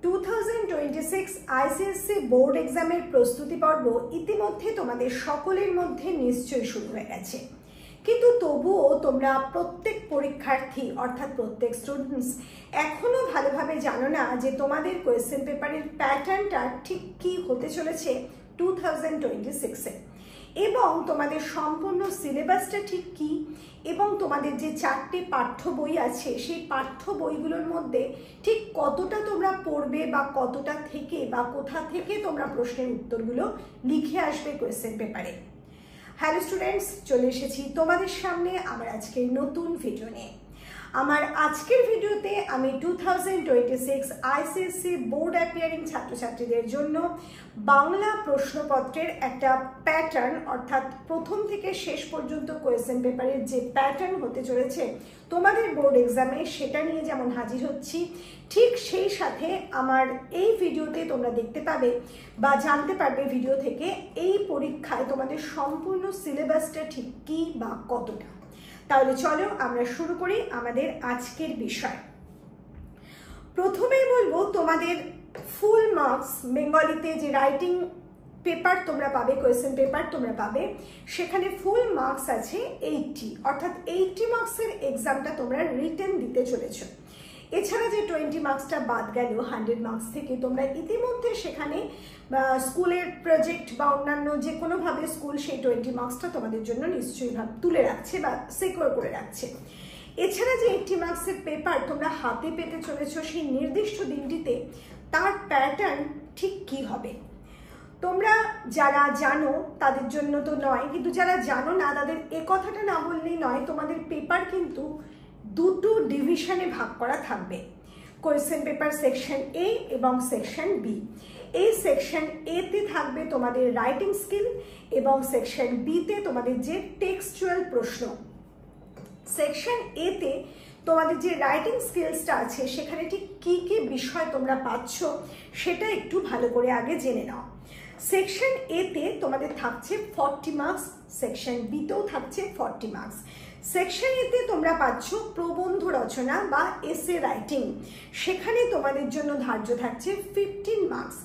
2026 ICSE board এক্সামের প্রস্তুতি পর্ব ইতিমধ্যে তোমাদের সকলের মধ্যে নিশ্চয়ই শুরু হয়ে গেছে, কিন্তু তবুও তোমরা প্রত্যেক পরীক্ষার্থী অর্থাৎ প্রত্যেক স্টুডেন্টস এখনো ভালোভাবে জানো না যে তোমাদের কোয়েশ্চেন পেপারের প্যাটার্নটা ঠিক কী হতে চলেছে 2026-এ, এবং তোমাদের সম্পূর্ণ সিলেবাসটা ঠিক কী, এবং তোমাদের যে 4টে পাঠ্য বই আছে সেই পাঠ্য বইগুলোর মধ্যে ঠিক কতটা তোমরা পড়বে বা কতটা থেকে বা কোথা থেকে তোমরা প্রশ্নের উত্তরগুলো লিখে আসবে কোয়েশ্চেন পেপারে। হ্যালো স্টুডেন্টস, চলে এসেছি তোমাদের সামনে আমার আজকের নতুন ভিডিও নিয়ে। আমার আজকের ভিডিওতে আমি 2026 আইসিএসসি বোর্ড অ্যাপিয়ারিং ছাত্রছাত্রীদের জন্য বাংলা প্রশ্নপত্রের একটা প্যাটার্ন অর্থাৎ প্রথম থেকে শেষ পর্যন্ত কোয়েশ্চেন পেপারের যে প্যাটার্ন হতে চলেছে তোমাদের বোর্ড এক্সামে, সেটা নিয়ে যেমন হাজির হচ্ছি, ঠিক সেই সাথে আমার এই ভিডিওতে তোমরা দেখতে পাবে বা জানতে পারবে ভিডিও থেকে এই পরীক্ষায় তোমাদের সম্পূর্ণ সিলেবাসটা ঠিক কী বা কতটা। তাহলে চলো আমরা শুরু করি আমাদের আজকের বিষয়। প্রথমেই বলবো তোমাদের ফুল মার্কস বেঙ্গলিতে যে রাইটিং পেপার তোমরা পাবে, কোয়েশ্চেন পেপার তোমরা পাবে, সেখানে ফুল মার্কস আছে 80, অর্থাৎ 80 মার্কসের এক্সামটা তোমরা রিটেন দিতে চলেছো। এছাড়া যে 20 মার্কসটা বাদ গেল 100 মার্কস থেকে, তোমরা ইতিমধ্যে সেখানে স্কুলের প্রজেক্ট বা অন্যান্য যে কোনোভাবে স্কুল সেই 20 মার্কসটা তোমাদের জন্য নিশ্চয়ই তুলে রাখছে বা সিকিউর করে রাখছে। এছাড়া যে 80 মার্কসের পেপার তোমরা হাতে পেতে চলেছো সেই নির্দিষ্ট দিনটিতে, তার প্যাটার্ন ঠিক কী হবে তোমরা যারা জানো তাদের জন্য তো নয়, কিন্তু যারা জানো না তাদের এ কথাটা না বললেই নয়, তোমাদের পেপার কিন্তু দুটো ডিভিশনে ভাগ করা থাকবে। কোয়েশ্চেন পেপার সেকশন এ এবং সেকশন বি। এই সেকশন এ তে থাকবে তোমাদের রাইটিং স্কিল এবং সেকশন বি তে তোমাদের যে টেক্সচুয়াল প্রশ্ন। সেকশন এ তে তোমাদের যে রাইটিং স্কিলসটা আছে সেখানে ঠিক কী কী বিষয় তোমরা পাচ্ছ সেটা একটু ভালো করে আগে জেনে নাও। সেকশন এ তে তোমাদের থাকছে 40 মার্কস, সেকশন বি তেও থাকছে 40 মার্কস। সেকশন এতে তোমরা পাচ্ছ প্রবন্ধ রচনা বা এসে রাইটিং, সেখানে তোমাদের জন্য ধার্য থাকছে 15 মার্কস।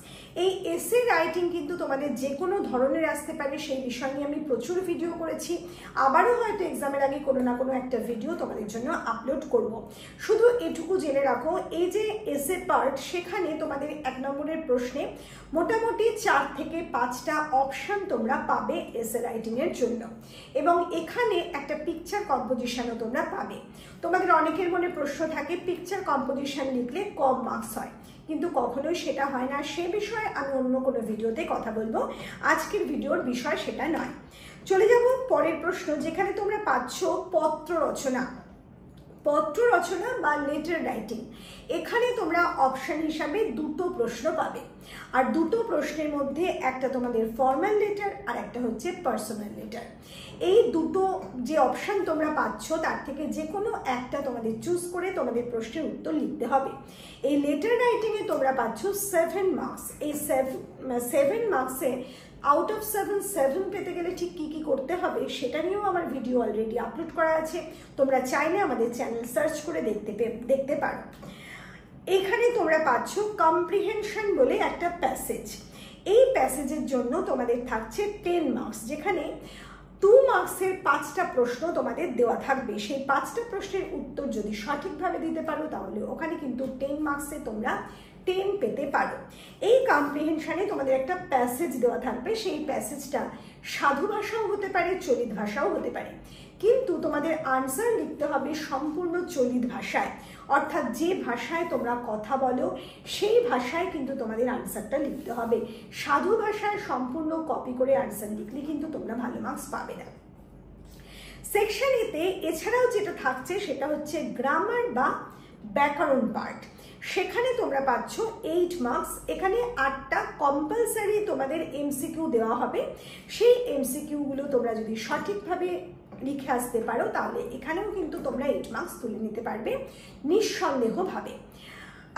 এই এসে রাইটিং কিন্তু তোমাদের যে কোনো ধরনের আসতে পারে, সেই বিষয় নিয়ে আমি প্রচুর ভিডিও করেছি, আবারও হয়তো এক্সামের আগে কোনো না কোনো একটা ভিডিও তোমাদের জন্য আপলোড করব। শুধু এটুকু জেনে রাখো, এই যে এসে পার্ট, সেখানে তোমাদের 1 নম্বরের প্রশ্নে মোটামুটি 4 থেকে 5টা অপশান তোমরা পাবে এসে রাইটিংয়ের জন্য, এবং এখানে একটা পিকচার কম্পোজিশনও তোমরা পাবে। তোমাদের অনেকের মনে প্রশ্ন থাকে পিকচার কম্পোজিশন লিখলে কম মার্কস হয়, কিন্তু কখনোই সেটা হয় না। সে বিষয়ে আমি অন্য কোনো ভিডিওতে কথা বলবো, আজকের ভিডিওর বিষয় সেটা নয়। চলে যাব পরের প্রশ্ন, যেখানে তোমরা পাচ্ছ পত্র রচনা। পত্র রচনা বা লেটার রাইটিং, এখানে তোমরা অপশন হিসাবে দুটো প্রশ্ন পাবে, আর দুটো প্রশ্নের মধ্যে একটা তোমাদের ফর্মাল লেটার আর একটা হচ্ছে পার্সোনাল লেটার। এই দুটো যে অপশন তোমরা পাচ্ছ তার থেকে যে কোনো একটা তোমাদের চুজ করে তোমাদের প্রশ্নের উত্তর লিখতে হবে। এই লেটার রাইটিংয়ে তোমরা পাচ্ছ 7 মার্কস। এই 7 মার্কসে আউট অফ 7 পেতে গেলে ঠিক কী কী করতে হবে সেটা নিয়েও আমার ভিডিও অলরেডি আপলোড করা আছে, তোমরা চাইলে আমাদের চ্যানেল সার্চ করে দেখতে পারো। এখানে তোমরা পাচ্ছ কম্প্রিহেনশন বলে একটা প্যাসেজ। এই প্যাসেজের জন্য তোমাদের থাকছে 10 মার্কস, যেখানে 2 মার্কসের 5টা প্রশ্ন তোমাদের দেওয়া থাকবে। সেই 5টা প্রশ্নের উত্তর যদি সঠিকভাবে দিতে পারো তাহলে ওখানে কিন্তু 10 মার্কসে তোমরা 10 পেতে পারো। এই কম্প্রিহেনশনে তোমাদের একটা প্যাসেজ দেওয়া থাকবে, সেই প্যাসেজটা সাধু ভাষাও হতে পারে, চলিত ভাষাও হতে পারে, কিন্তু তোমাদের আনসার লিখতে হবে সম্পূর্ণ চলিত ভাষায়, অর্থাৎ যে ভাষায় তোমরা কথা বলো সেই ভাষায় কিন্তু তোমাদের আনসারটা লিখতে হবে। সাধু ভাষায় সম্পূর্ণ কপি করে আনসার লিখলে কিন্তু তোমরা ভালো মার্কস পাবে না। সেকশন এতে এছাড়াও যেটা থাকছে সেটা হচ্ছে গ্রামার বা ব্যাকরণ পার্ট। সেখানে তোমরা পাচ্ছ 8 মার্কস। এখানে 8টা কম্পালসারি তোমাদের এমসিকিউ দেওয়া হবে। সেই এমসিকিউগুলো তোমরা যদি সঠিকভাবে লিখে আসতে পারো তাহলে এখানেও কিন্তু তোমরা 8 মার্কস তুলে নিতে পারবে নিঃসন্দেহভাবে।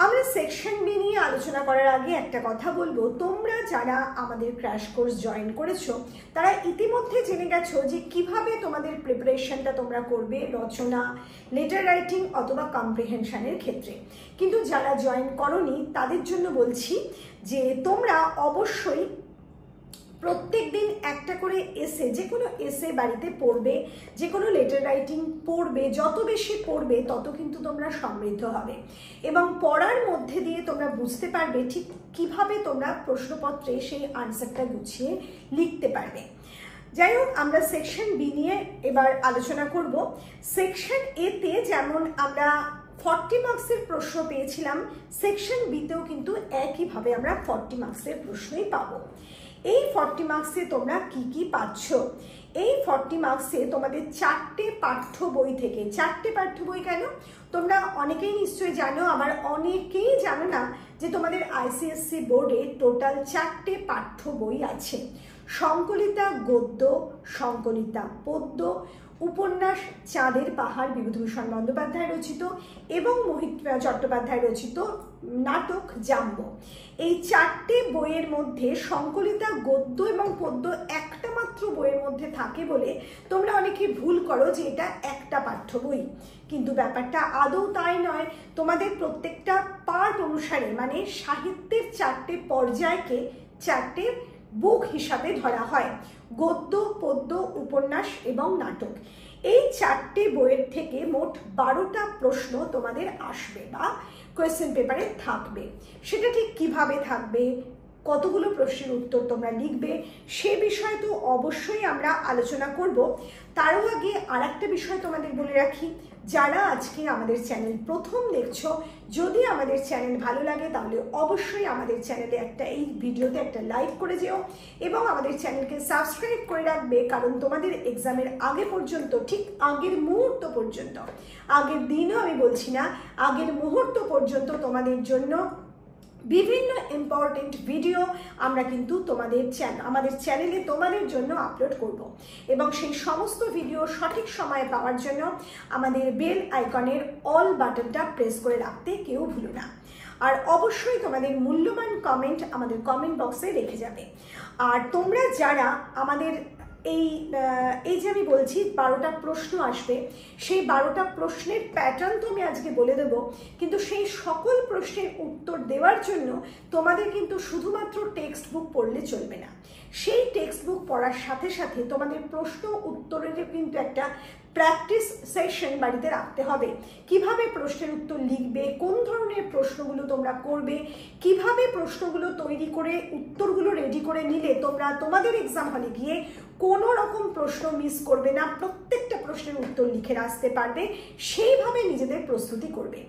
আমরা সেকশন বি নিয়ে আলোচনা করার আগে একটা কথা বলবো, তোমরা যারা আমাদের ক্র্যাশ কোর্স জয়েন করেছো তারা ইতিমধ্যে জেনে গেছো যে কিভাবে তোমাদের প্রিপারেশনটা তোমরা করবে রচনা, লেটার রাইটিং অথবা কম্প্রিহেনশনের ক্ষেত্রে। কিন্তু যারা জয়েন করোনি তাদের জন্য বলছি যে তোমরা অবশ্যই প্রত্যেক দিন একটা করে এসে, যে কোনো এসে বাড়িতে পড়বে, যে কোনো লেটার রাইটিং পড়বে। যত বেশি পড়বে তত কিন্তু তোমরা সমৃদ্ধ হবে এবং পড়ার মধ্যে দিয়ে তোমরা বুঝতে পারবে ঠিক কিভাবে তোমরা প্রশ্নপত্রে সেই আনসারটা গুছিয়ে লিখতে পারবে। যাই হোক, আমরা সেকশন বি নিয়ে এবার আলোচনা করব। সেকশন এতে যেমন আমরা 40 মার্কসের প্রশ্ন পেয়েছিলাম, সেকশন বিতেও কিন্তু একইভাবে আমরা 40 মার্কসের প্রশ্নই পাবো। এই 40 মার্কসে তোমরা কি কি পাচ্ছ? এই 40 মার্কসে তোমাদের 4টে পাঠ্য বই থেকে, 4টে পাঠ্য বই কেন তোমরা অনেকেই নিশ্চয়ই জানো, আবার অনেকেই জানো না যে তোমাদের আইসিএসসি বোর্ডে টোটাল 4টে পাঠ্য বই আছে। সংকলিতা গদ্য, সংকলিতা পদ্য, উপন্যাস চাঁদের পাহাড় বিভূতিভূষণ বন্দ্যোপাধ্যায় রচিত এবং মোহিত চট্টোপাধ্যায় রচিত নাটক জাম্বো। এই 4টে বইয়ের মধ্যে সংকলিতা গদ্য এবং পদ্য একটা মাত্র বইয়ের মধ্যে থাকে বলে তোমরা অনেকে ভুল করো যে এটা একটা পাঠ্য বই, কিন্তু ব্যাপারটা আদৌ তাই নয়। তোমাদের প্রত্যেকটা পার্ট অনুসারে, মানে সাহিত্যের 4টে পর্যায়কে 4টে বুক হিসাবে ধরা হয়, গদ্য, পদ্য, উপন্যাস এবং নাটক। এই 4টে বইয়ের থেকে মোট 12টা প্রশ্ন তোমাদের আসবে বা কোয়েশ্চেন পেপারে থাকবে। সেটা ঠিক কিভাবে থাকবে, কতগুলো প্রশ্নের উত্তর তোমরা লিখবে, সে বিষয়ে তো অবশ্যই আমরা আলোচনা করব। তারও আগে আর একটা বিষয় তোমাদের বলে রাখি, যারা আজকে আমাদের চ্যানেল প্রথম দেখছো, যদি আমাদের চ্যানেল ভালো লাগে তাহলে অবশ্যই আমাদের চ্যানেলে এই ভিডিওতে একটা লাইক করে যেও এবং আমাদের চ্যানেলকে সাবস্ক্রাইব করে রাখবে, কারণ তোমাদের এক্সামের আগে পর্যন্ত, ঠিক আগের মুহূর্ত পর্যন্ত, আগের দিনও আমি বলছি না, আগের মুহূর্ত পর্যন্ত তোমাদের জন্য বিভিন্ন ইম্পর্টেন্ট ভিডিও আমরা কিন্তু আমাদের চ্যানেলে তোমাদের জন্য আপলোড করব এবং সেই সমস্ত ভিডিও সঠিক সময়ে পাওয়ার জন্য আমাদের বেল আইকনের অল বাটনটা প্রেস করে রাখতে কেউ ভুলো না। আর অবশ্যই তোমাদের মূল্যবান কমেন্ট আমাদের কমেন্ট বক্সে রেখে যাবে। আর তোমরা যারা আমাদের এই যে আমি বলছি 12টা প্রশ্ন আসবে, সেই 12টা প্রশ্নের প্যাটার্ন তো আমি আজকে বলে দেবো, কিন্তু সেই সকল প্রশ্নের উত্তর দেওয়ার জন্য তোমাদের কিন্তু শুধুমাত্র টেক্সট বুক পড়লে চলবে না। সেই টেক্সট বুক পড়ার সাথে সাথে তোমাদের প্রশ্ন উত্তরের কিন্তু একটা প্র্যাকটিস সেশন বাড়িতে রাখতে হবে। কিভাবে প্রশ্নের উত্তর লিখবে, কোন ধরনের প্রশ্নগুলো তোমরা করবে, কিভাবে প্রশ্নগুলো তৈরি করে উত্তরগুলো রেডি করে নিলে তোমরা তোমাদের এক্সাম হলে গিয়ে কোনো রকম প্রশ্ন মিস করবে না, প্রত্যেকটা প্রশ্নের উত্তর লিখে আসতে পারবে, সেইভাবে নিজেদের প্রস্তুতি করবে।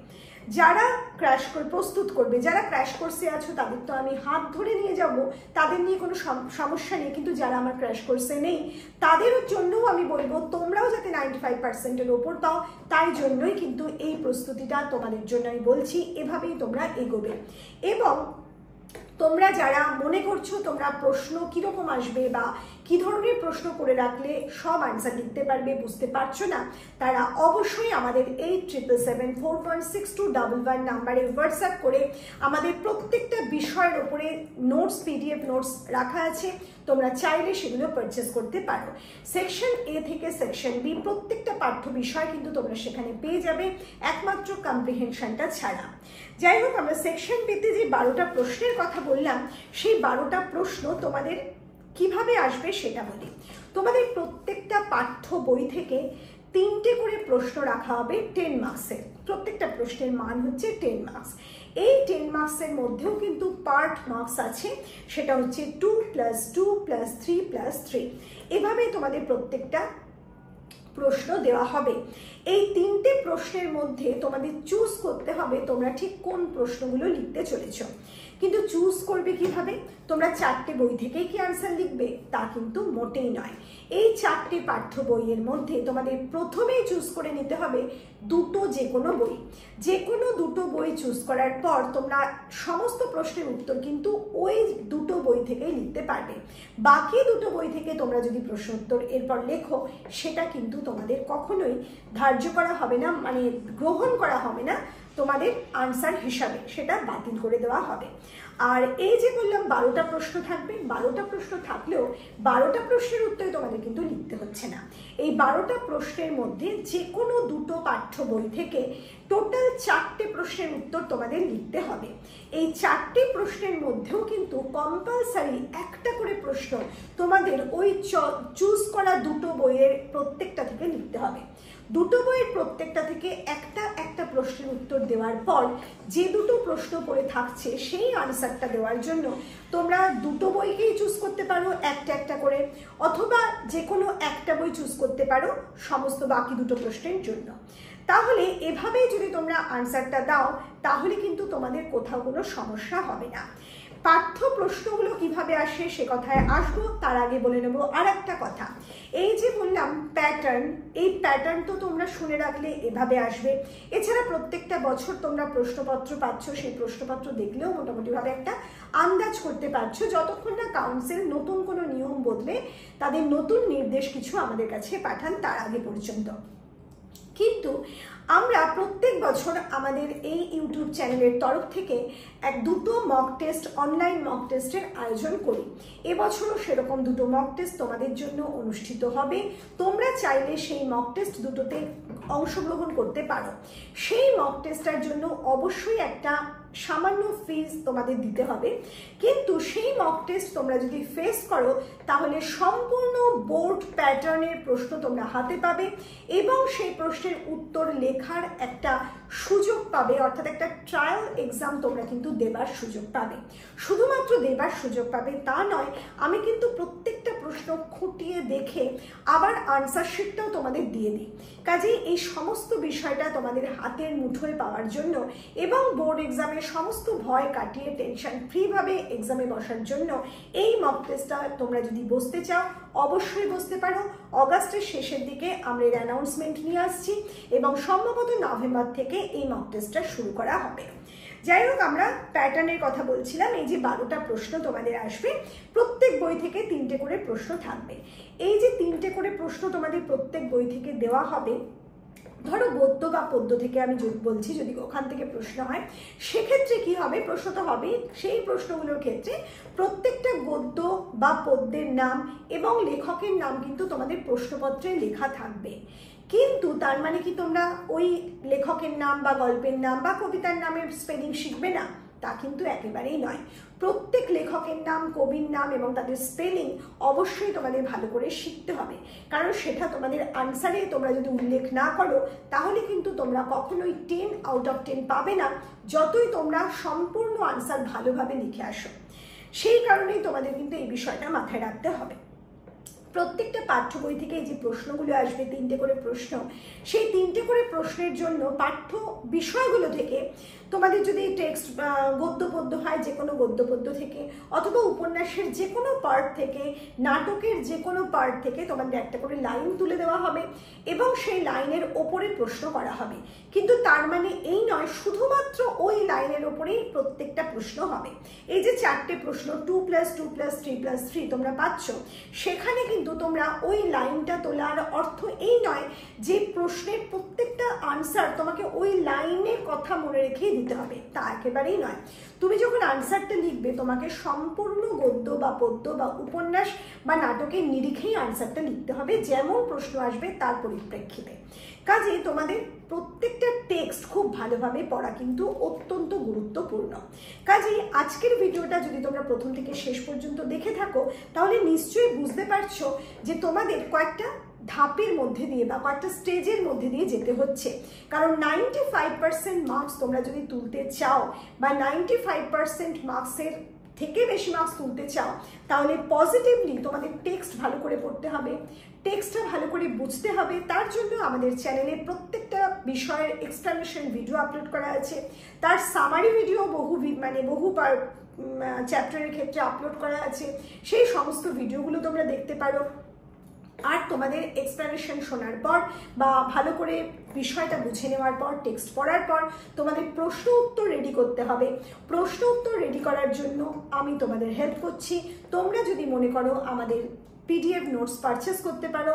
যারা ক্র্যাশ কোর্স প্রস্তুত করবে, যারা ক্র্যাশ কোর্সে আছো তাদের তো আমি হাত ধরে নিয়ে যাব, তাদের নিয়ে কোনো সমস্যা নেই, কিন্তু যারা আমার ক্র্যাশ কোর্সে নেই তাদের জন্যও আমি বলবো তোমরাও যাতে 95%-এর ওপর পাও, তাই জন্যই কিন্তু এই প্রস্তুতিটা তোমাদের জন্য আমি বলছি, এভাবেই তোমরা এগোবে। এবং তোমরা যারা মনে করছো তোমরা প্রশ্ন কিরকম আসবে বা কি ধরনের প্রশ্ন করে রাখলে সব আনসার লিখতে পারবে, বুঝতে পারছো না, তারা অবশ্যই আমাদের 8777416211 নাম্বারে হোয়াটসঅ্যাপ করে আমাদের প্রত্যেকটা বিষয়ের উপরে নোটস, পিডিএফ নোটস রাখা আছে, তোমরা চাইলে সেগুলো পারচেস করতে পারো। সেকশন এ থেকে সেকশন বি প্রত্যেকটা পাঠ্য বিষয় কিন্তু তোমরা সেখানে পেয়ে যাবে, একমাত্র কম্প্রিহেনশনটা ছাড়া। যাই হোক, আমরা সেকশন বিতে যে 12টা প্রশ্নের কথা বললাম, সেই 12টা প্রশ্ন তোমাদের কিভাবে আসবে সেটা বলি। তোমাদের প্রত্যেকটা পাঠ্য বই থেকে 3টে করে প্রশ্ন রাখা হবে 10 মার্কসের, প্রত্যেকটা প্রশ্নের মান হচ্ছে 10 মার্কস। এই 10 মার্কসের মধ্যেও কিন্তু পার্ট মার্কস আছে, সেটা হচ্ছে 2 + 2 + 3 + 3, এভাবে তোমাদের প্রত্যেকটা প্রশ্ন দেওয়া হবে। এই 3টে প্রশ্নের মধ্যে তোমাদের চুজ করতে হবে তোমরা ঠিক কোন প্রশ্নগুলো লিখতে চলেছো। কিন্তু চুজ করবে কিভাবে? তোমরা 4টে বই থেকেই কি আনসার লিখবে তা কিন্তু মোটেই নয়। এই 4টে পাঠ্য বইয়ের মধ্যে তোমাদের প্রথমেই চুজ করে নিতে হবে দুটো যে কোনো বই। যে কোনো দুটো বই চুজ করার পর তোমরা সমস্ত প্রশ্নের উত্তর কিন্তু ওই দুটো বই থেকেই লিখতে পারবে। বাকি দুটো বই থেকে তোমরা যদি প্রশ্ন উত্তর এরপর লেখো, সেটা কিন্তু তোমাদের কখনোই ধার্য করা হবে না, মানে গ্রহণ করা হবে না, তোমাদের আনসার হিসাবে সেটা বাতিল করে দেওয়া হবে। আর এই যে বললাম 12টা প্রশ্ন থাকবে, 12টা প্রশ্ন থাকলেও 12টা প্রশ্নের উত্তরে তোমাদের কিন্তু লিখতে হচ্ছে না। এই 12টা প্রশ্নের মধ্যে যে কোনো দুটো পাঠ্য বই থেকে টোটাল 4টে প্রশ্নের উত্তর তোমাদের লিখতে হবে। এই 4টে প্রশ্নের মধ্যেও কিন্তু কম্পালসারি একটা করে প্রশ্ন তোমাদের ওই চুজ করা দুটো বইয়ের প্রত্যেকটা থেকে লিখতে হবে। দুটো বইয়ের প্রত্যেকটা থেকে একটা একটা প্রশ্নের উত্তর দেওয়ার পর যে দুটো প্রশ্ন পড়ে থাকছে সেই আনসারটা দেওয়ার জন্য তোমরা দুটো বইকেই চুজ করতে পারো একটা একটা করে, অথবা যে কোনো একটা বই চুজ করতে পারো সমস্ত বাকি দুটো প্রশ্নের জন্য। তাহলে এভাবেই যদি তোমরা আনসারটা দাও তাহলে কিন্তু তোমাদের কোথাও কোনো সমস্যা হবে না। পাঠ্য প্রশ্নগুলো কিভাবে আসে সে কথায় আসবো, তার আগে বলে নেব আর একটা কথা। এই যে বললাম প্যাটার্ন, এই প্যাটার্ন তো তোমরা শুনে রাখলে এভাবে আসবে। এছাড়া প্রত্যেকটা বছর তোমরা প্রশ্নপত্র পাচ্ছ, সেই প্রশ্নপত্র দেখলেও মোটামুটিভাবে একটা আন্দাজ করতে পারছো, যতক্ষণ না কাউন্সিল নতুন কোনো নিয়ম বদলে তাদের নতুন নির্দেশ কিছু আমাদের কাছে পাঠান তার আগে পর্যন্ত। কিন্তু আমরা প্রত্যেক বছর আমাদের এই ইউটিউব চ্যানেলের তরফ থেকে দুটো মক টেস্ট, অনলাইন মক টেস্টের আয়োজন করি। এবছরও সেরকম দুটো মক টেস্ট তোমাদের জন্য অনুষ্ঠিত হবে। তোমরা চাইলে সেই মক টেস্ট দুটোতে অংশগ্রহণ করতে পারো। সেই মক টেস্টটার জন্য অবশ্যই একটা সামান্য ফিজ তোমাদের দিতে হবে, কিন্তু সেই মক টেস্ট তোমরা যদি ফেস করো তাহলে সম্পূর্ণ বোর্ড প্যাটার্নের প্রশ্ন তোমরা হাতে পাবে এবং সেই প্রশ্নের উত্তর লেখার একটা সুযোগ পাবে, অর্থাৎ একটা ট্রায়াল এক্সাম তোমরা কিন্তু দেবার সুযোগ পাবে। শুধুমাত্র দেবার সুযোগ পাবে তা নয়, আমি কিন্তু প্রত্যেকটা প্রশ্ন খুঁটিয়ে দেখে আবার আনসার শিটটাও তোমাদের দিয়ে দিই। কাজেই এই সমস্ত বিষয়টা তোমাদের হাতের মুঠোয় পাওয়ার জন্য এবং বোর্ড এক্সামের সমস্ত ভয় কাটিয়ে টেনশন ফ্রিভাবে এক্সামে বসার জন্য এই মক টেস্টটা তোমরা যদি বসতে চাও অবশ্যই বসতে পারো। অগাস্টের শেষের দিকে আমরা এর অ্যানাউন্সমেন্ট নিয়ে আসছি এবং সম্ভবত নভেম্বর থেকে এই মক টেস্টটা শুরু করা হবে। যাই হোক, আমরা প্যাটার্নের কথা বলছিলাম। এই যে 12টা প্রশ্ন তোমাদের আসবে, প্রত্যেক বই থেকে 3টে করে প্রশ্ন থাকবে। এই যে 3টে করে প্রশ্ন তোমাদের প্রত্যেক বই থেকে দেওয়া হবে, ধরো গদ্য বা পদ্য থেকে আমি বলছি, যদি ওখান থেকে প্রশ্ন হয় সেক্ষেত্রে কি হবে, প্রশ্ন তো হবেই। সেই প্রশ্নগুলোর ক্ষেত্রে প্রত্যেকটা গদ্য বা পদ্যের নাম এবং লেখকের নাম কিন্তু তোমাদের প্রশ্নপত্রে লেখা থাকবে। কিন্তু তার মানে কি তোমরা ওই লেখকের নাম বা গল্পের নাম বা কবিতার নামের স্পেলিং শিখবে না? তা কিন্তু একেবারেই নয়। প্রত্যেক লেখকের নাম, কবির নাম এবং তাদের স্পেলিং অবশ্যই তোমাদের ভালো করে শিখতে হবে, কারণ সেটা তোমাদের আনসারে তোমরা যদি উল্লেখ না করো তাহলে কিন্তু তোমরা কখনোই 10 আউট অফ 10 পাবে না, যতই তোমরা সম্পূর্ণ আনসার ভালোভাবে লিখে আসো। সেই কারণেই তোমাদের কিন্তু এই বিষয়টা মাথায় রাখতে হবে। প্রত্যেকটা পাঠ্য বই থেকে এই যে প্রশ্নগুলো আসবে, 3টে করে প্রশ্ন, সেই 3টে করে প্রশ্নের জন্য পাঠ্য বিষয়গুলো থেকে তোমাদের যদি টেক্সট গদ্য পদ্য হয় যে কোনো গদ্য পদ্য থেকে, অথবা উপন্যাসের যে কোনো পার্ট থেকে, নাটকের যে কোনো পার্ট থেকে তোমাদের একটা করে লাইন তুলে দেওয়া হবে এবং সেই লাইনের ওপরে প্রশ্ন করা হবে। কিন্তু তার মানে এই নয় শুধুমাত্র ওই লাইনের ওপরেই প্রত্যেকটা প্রশ্ন হবে। এই যে 4টে প্রশ্ন 2 + 2 + 3 + 3 তোমরা পাচ্ছ, সেখানে কিন্তু তোমরা ওই লাইনটা তোলার অর্থ এই নয় যে প্রশ্নের প্রত্যেকটা আনসার তোমাকে ওই লাইনের কথা মনে রেখেই দিতে হবে, তা একেবারেই নয়। তুমি যখন আনসারটা লিখবে তোমাকে সম্পূর্ণ গদ্য বা পদ্য বা উপন্যাস বা নাটকের নিরিখেই আনসারটা লিখতে হবে, যেমন প্রশ্ন আসবে তার পরিপ্রেক্ষিতে। কাজে তোমাদের প্রত্যেকটা টেক্সট খুব ভালোভাবে পড়া কিন্তু অত্যন্ত গুরুত্বপূর্ণ। কাজে আজকের ভিডিওটা যদি তোমরা প্রথম থেকে শেষ পর্যন্ত দেখে থাকো তাহলে নিশ্চয়ই বুঝতে পারছো যে তোমাদের কয়েকটা ধাপের মধ্যে দিয়ে বা কয়েকটা স্টেজের মধ্যে দিয়ে যেতে হচ্ছে। কারণ 95% মার্কস তোমরা যদি তুলতে চাও বা 95% মার্কসের থেকে বেশি মার্কস তুলতে চাও তাহলে পজিটিভলি তোমাদের টেক্সট ভালো করে পড়তে হবে, টেক্সটটা ভালো করে বুঝতে হবে। তার জন্য আমাদের চ্যানেলে প্রত্যেকটা বিষয়ের এক্সপ্লেনেশন ভিডিও আপলোড করা আছে, তার সামারি ভিডিও বহু চ্যাপ্টারের ক্ষেত্রে আপলোড করা আছে, সেই সমস্ত ভিডিওগুলো তোমরা দেখতে পারো। আর তোমাদের এক্সপ্লেনেশন শোনার পর বা ভালো করে বিষয়টা বুঝে নেওয়ার পর, টেক্সট পড়ার পর তোমাদের প্রশ্ন উত্তর রেডি করতে হবে। প্রশ্ন উত্তর রেডি করার জন্য আমি তোমাদের হেল্প করছি। তোমরা যদি মনে করো আমাদের PDF নোটস পারচেস করতে পারো,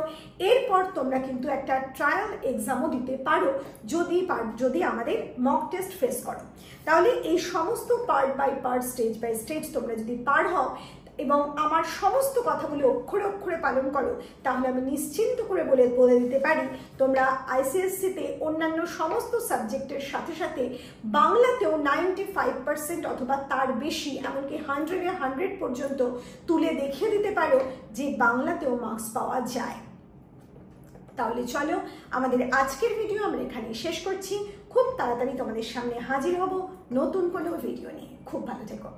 এরপর তোমরা কিন্তু একটা ট্রায়াল এক্সামও দিতে পারো যদি আমাদের মক টেস্ট ফেস করো। তাহলে এই সমস্ত part by part, stage by stage তোমরা যদি পার হও এবং আমার সমস্ত কথাগুলো অক্ষরে অক্ষরে পালন করো, তাহলে আমি নিশ্চিন্ত করে বলে দিতে পারি তোমরা ICSE-তে অন্যান্য সমস্ত সাবজেক্টের সাথে সাথে বাংলাতেও 95% অথবা তার বেশি, এমনকি 100-এ 100 পর্যন্ত তুলে দেখিয়ে দিতে পারো যে বাংলাতেও মার্কস পাওয়া যায়। তাহলে চলো, আমাদের আজকের ভিডিও আমরা এখানে শেষ করছি। খুব তাড়াতাড়ি তোমাদের সামনে হাজির হব নতুন কোনো ভিডিও নিয়ে। খুব ভালো থেকো।